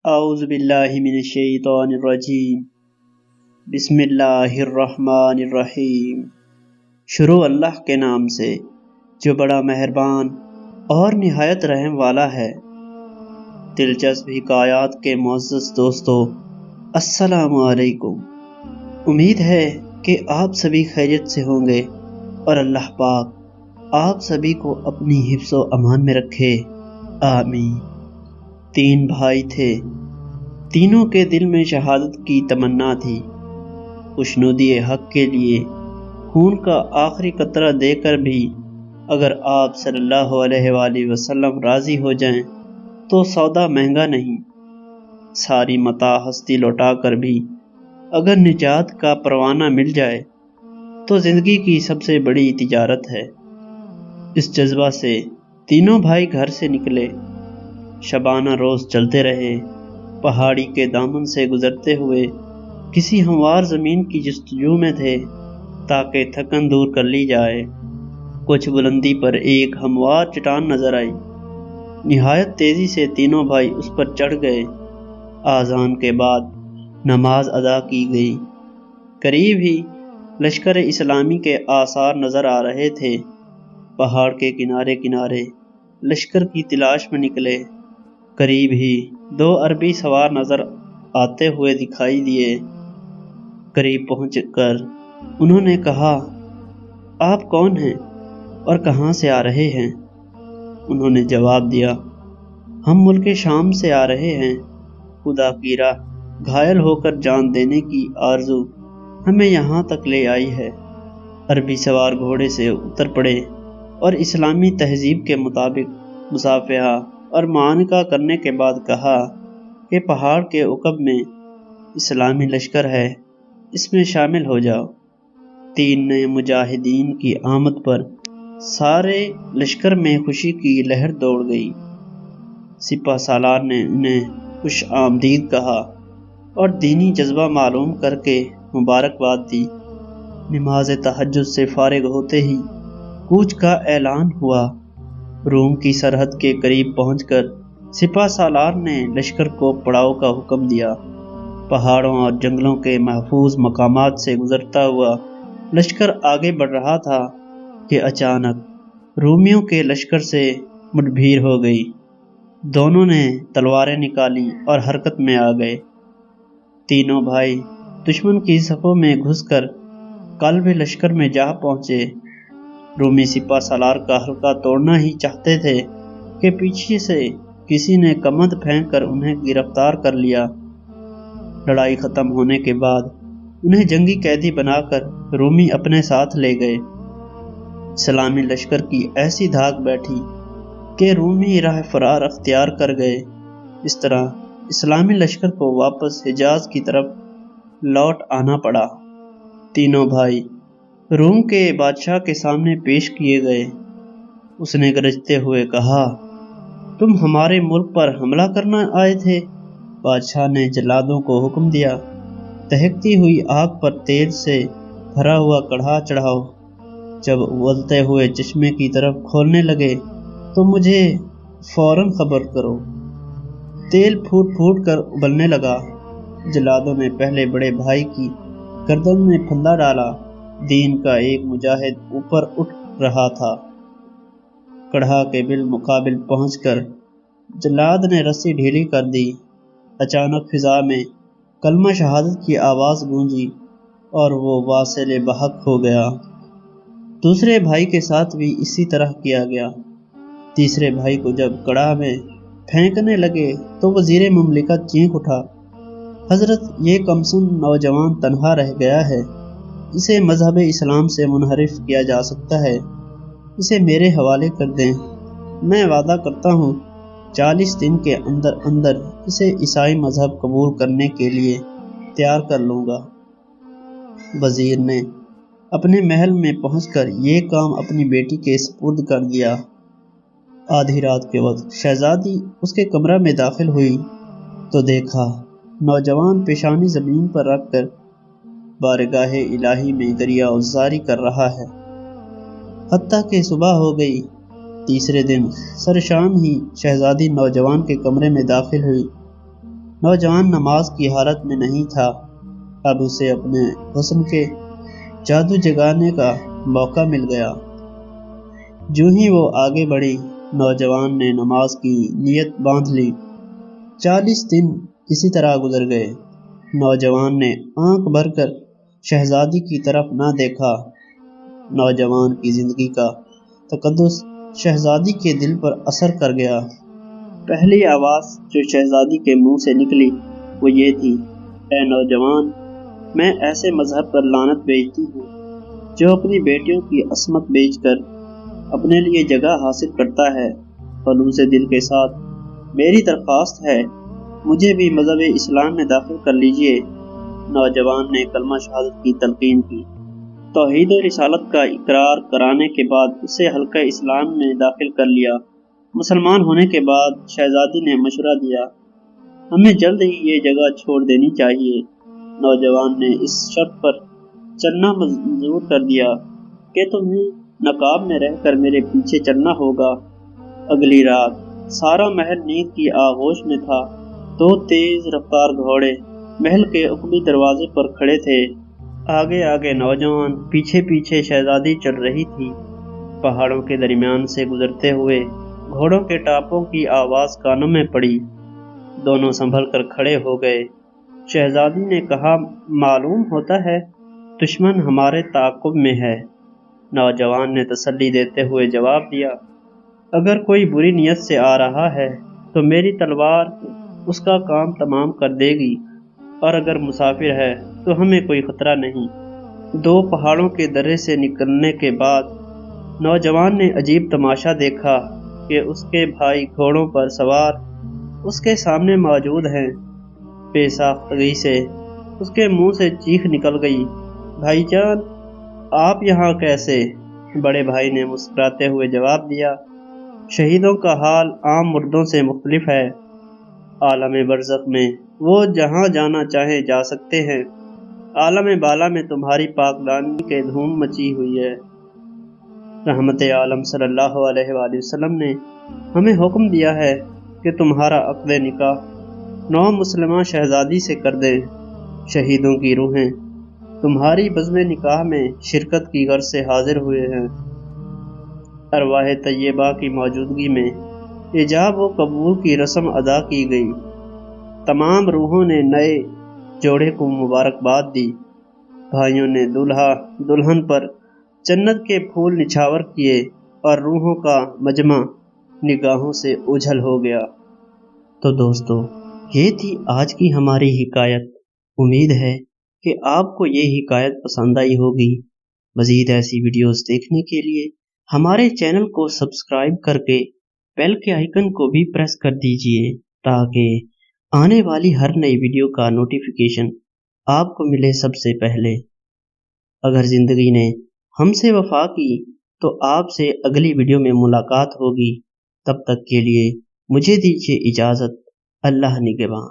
اعوذ باللہ من الشیطان الرجیم بسم اللہ الرحمن الرحیم۔ شروع اللہ کے نام سے جو بڑا مہربان اور نہایت رحم والا ہے۔ دلچسپ حکایات کے معزز دوستو، السلام علیکم۔ امید ہے کہ آپ سبھی خیریت سے ہوں گے اور اللہ پاک آپ سبھی کو اپنی حفظ و امان میں رکھے، آمین۔ 3 بھائی تھے، تینوں کے دل میں شہادت کی تمنا تھی۔ خوشنودی حق کے لیے خون کا آخری قطرہ دے کر بھی اگر آپ صلی اللہ علیہ وآلہ وسلم راضی ہو جائیں تو سودا مہنگا نہیں۔ ساری متاع ہستی لوٹا کر بھی اگر نجات کا پروانہ مل جائے تو زندگی کی سب سے بڑی تجارت ہے۔ اس جذبہ سے تینوں بھائی گھر سے نکلے، شبانہ روز چلتے رہے۔ پہاڑی کے دامن سے گزرتے ہوئے کسی ہموار زمین کی جستجو میں تھے تاکہ تھکن دور کر لی جائے۔ کچھ بلندی پر ایک ہموار چٹان نظر آئی۔ نہایت تیزی سے تینوں بھائی اس پر چڑھ گئے۔ اذان کے بعد نماز ادا کی گئی۔ قریب ہی لشکر اسلامی کے آثار نظر آ رہے تھے۔ پہاڑ کے کنارے کنارے لشکر کی تلاش میں نکلے۔ قریب ہی 2 عربی سوار نظر آتے ہوئے دکھائی دیے۔ قریب پہنچ کر انہوں نے کہا، آپ کون ہیں اور کہاں سے آ رہے ہیں؟ انہوں نے جواب دیا، ہم ملک شام سے آ رہے ہیں۔ خدا کی راہ گھائل ہو کر جان دینے کی آرزو ہمیں یہاں تک لے آئی ہے۔ عربی سوار گھوڑے سے اتر پڑے اور اسلامی تہذیب کے مطابق مصافحہ اور معانقہ کرنے کے بعد کہا کہ پہاڑ کے عقب میں اسلامی لشکر ہے، اس میں شامل ہو جاؤ۔ 3 نئے مجاہدین کی آمد پر سارے لشکر میں خوشی کی لہر دوڑ گئی۔ سپہ سالار نے انہیں خوش آمدید کہا اور دینی جذبہ معلوم کر کے مبارکباد دی۔ نماز تہجد سے فارغ ہوتے ہی کوچ کا اعلان ہوا۔ روم کی سرحد کے قریب پہنچ کر سپہ سالار نے لشکر کو پڑاؤ کا حکم دیا۔ پہاڑوں اور جنگلوں کے محفوظ مقامات سے گزرتا ہوا لشکر آگے بڑھ رہا تھا کہ اچانک رومیوں کے لشکر سے مٹبھیر ہو گئی۔ دونوں نے تلواریں نکالی اور حرکت میں آ گئے۔ تینوں بھائی دشمن کی صفوں میں گھس کر قلب لشکر میں جا پہنچے۔ رومی سپہ سالار کا حلقہ توڑنا ہی چاہتے تھے کہ پیچھے سے کسی نے کمند پھینک کر انہیں گرفتار کر لیا۔ لڑائی ختم ہونے کے بعد انہیں جنگی قیدی بنا کر رومی اپنے ساتھ لے گئے۔ اسلامی لشکر کی ایسی دھاک بیٹھی کہ رومی راہ فرار اختیار کر گئے۔ اس طرح اسلامی لشکر کو واپس حجاز کی طرف لوٹ آنا پڑا۔ تینوں بھائی روم کے بادشاہ کے سامنے پیش کیے گئے۔ اس نے گرجتے ہوئے کہا، تم ہمارے ملک پر حملہ کرنا آئے تھے؟ بادشاہ نے جلادوں کو حکم دیا، دہکتی ہوئی آگ پر تیل سے بھرا ہوا کڑھا چڑھاؤ۔ جب ابلتے ہوئے چشمے کی طرف کھولنے لگے تو مجھے فوراً خبر کرو۔ تیل پھوٹ پھوٹ کر ابلنے لگا۔ جلادوں نے پہلے بڑے بھائی کی گردن میں پھندا ڈالا۔ دین کا ایک مجاہد اوپر اٹھ رہا تھا۔ کڑھا کے بالمقابل پہنچ کر جلاد نے رسی ڈھیلی کر دی۔ اچانک فضا میں کلمہ شہادت کی آواز گونجی اور وہ واصل بحق ہو گیا۔ دوسرے بھائی کے ساتھ بھی اسی طرح کیا گیا۔ تیسرے بھائی کو جب کڑھا میں پھینکنے لگے تو وزیر مملکت چینخ اٹھا، حضرت یہ کمسن نوجوان تنہا رہ گیا ہے، اسے مذہب اسلام سے منحرف کیا جا سکتا ہے، اسے میرے حوالے کر دیں۔ میں وعدہ کرتا ہوں 40 دن کے اندر اندر اسے عیسائی مذہب قبول کرنے کے لیے تیار کر لوں گا۔ وزیر نے اپنے محل میں پہنچ کر یہ کام اپنی بیٹی کے سپرد کر دیا۔ آدھی رات کے وقت شہزادی اس کے کمرہ میں داخل ہوئی تو دیکھا نوجوان پیشانی زمین پر رکھ کر بارگاہ الہی میں دریائے زاری کر رہا ہے۔ حتیٰ کہ صبح ہو گئی۔ تیسرے دن سر شام ہی شہزادی نوجوان کے کمرے میں داخل ہوئی نوجوان نماز کی حالت میں نہیں تھا، اب اسے اپنے حسن کے جادو جگانے کا موقع مل گیا۔ جو ہی وہ آگے بڑھی، نوجوان نے نماز کی نیت باندھ لی۔ 40 دن اسی طرح گزر گئے۔ نوجوان نے آنکھ بھر کر شہزادی کی طرف نہ دیکھا۔ نوجوان کی زندگی کا تقدس شہزادی کے دل پر اثر کر گیا۔ پہلی آواز جو شہزادی کے منہ سے نکلی وہ یہ تھی، اے نوجوان، میں ایسے مذہب پر لعنت بھیجتی ہوں جو اپنی بیٹیوں کی عصمت بیچ کر اپنے لیے جگہ حاصل کرتا ہے۔ خلوص دل کے ساتھ میری درخواست ہے، مجھے بھی مذہب اسلام میں داخل کر لیجئے۔ نوجوان نے کلمہ شہادت کی تلقین کی۔ توحید و رسالت کا اقرار کرانے کے بعد اسے حلقہ اسلام میں داخل کر لیا۔ مسلمان ہونے کے بعد شہزادی نے مشورہ دیا، ہمیں جلد ہی یہ جگہ چھوڑ دینی چاہیے۔ نوجوان نے اس شرط پر چلنا منظور کر دیا کہ تمہیں نقاب میں رہ کر میرے پیچھے چلنا ہوگا۔ اگلی رات سارا محل نیند کی آغوش میں تھا۔ 2 تیز رفتار گھوڑے محل کے عقبی دروازے پر کھڑے تھے۔ آگے آگے نوجوان، پیچھے پیچھے شہزادی چل رہی تھی۔ پہاڑوں کے درمیان سے گزرتے ہوئے گھوڑوں کے ٹاپوں کی آواز کانوں میں پڑی۔ دونوں سنبھل کر کھڑے ہو گئے۔ شہزادی نے کہا، معلوم ہوتا ہے دشمن ہمارے تعاقب میں ہے۔ نوجوان نے تسلی دیتے ہوئے جواب دیا، اگر کوئی بری نیت سے آ رہا ہے تو میری تلوار اس کا کام تمام کر دے گی، اور اگر مسافر ہے تو ہمیں کوئی خطرہ نہیں۔ 2 پہاڑوں کے درے سے نکلنے کے بعد نوجوان نے عجیب تماشا دیکھا کہ اس کے بھائی گھوڑوں پر سوار اس کے سامنے موجود ہیں۔ بے ساختگی سے اس کے منہ سے چیخ نکل گئی، بھائی جان، آپ یہاں کیسے؟ بڑے بھائی نے مسکراتے ہوئے جواب دیا، شہیدوں کا حال عام مردوں سے مختلف ہے۔ عالم برزخ میں وہ جہاں جانا چاہیں جا سکتے ہیں، عالم بالا میں تمہاری پاکدانی کے دھوم مچی ہوئی ہے۔ رحمت عالم صلی اللہ علیہ وآلہ وسلم نے ہمیں حکم دیا ہے کہ تمہارا عقد نکاح نو مسلمہ شہزادی سے کر دیں۔ شہیدوں کی روحیں تمہاری بزم نکاح میں شرکت کی غرض سے حاضر ہوئے ہیں۔ ارواح طیبہ کی موجودگی میں ایجاب و قبول کی رسم ادا کی گئی۔ تمام روحوں نے نئے جوڑے کو مبارکباد دی۔ بھائیوں نے دولہا دلہن پر جنت کے پھول نچھاور کیے اور روحوں کا مجمع نگاہوں سے اوجھل ہو گیا۔ تو دوستو، یہ تھی آج کی ہماری حکایت۔ امید ہے کہ آپ کو یہ حکایت پسند آئی ہوگی۔ مزید ایسی ویڈیوز دیکھنے کے لیے ہمارے چینل کو سبسکرائب کر کے بیل کے آئیکن کو بھی پریس کر دیجئے تاکہ آنے والی ہر نئی ویڈیو کا نوٹیفیکیشن آپ کو ملے سب سے پہلے۔ اگر زندگی نے ہم سے وفا کی تو آپ سے اگلی ویڈیو میں ملاقات ہوگی۔ تب تک کے لیے مجھے دیجیے اجازت۔ اللہ نگہباں۔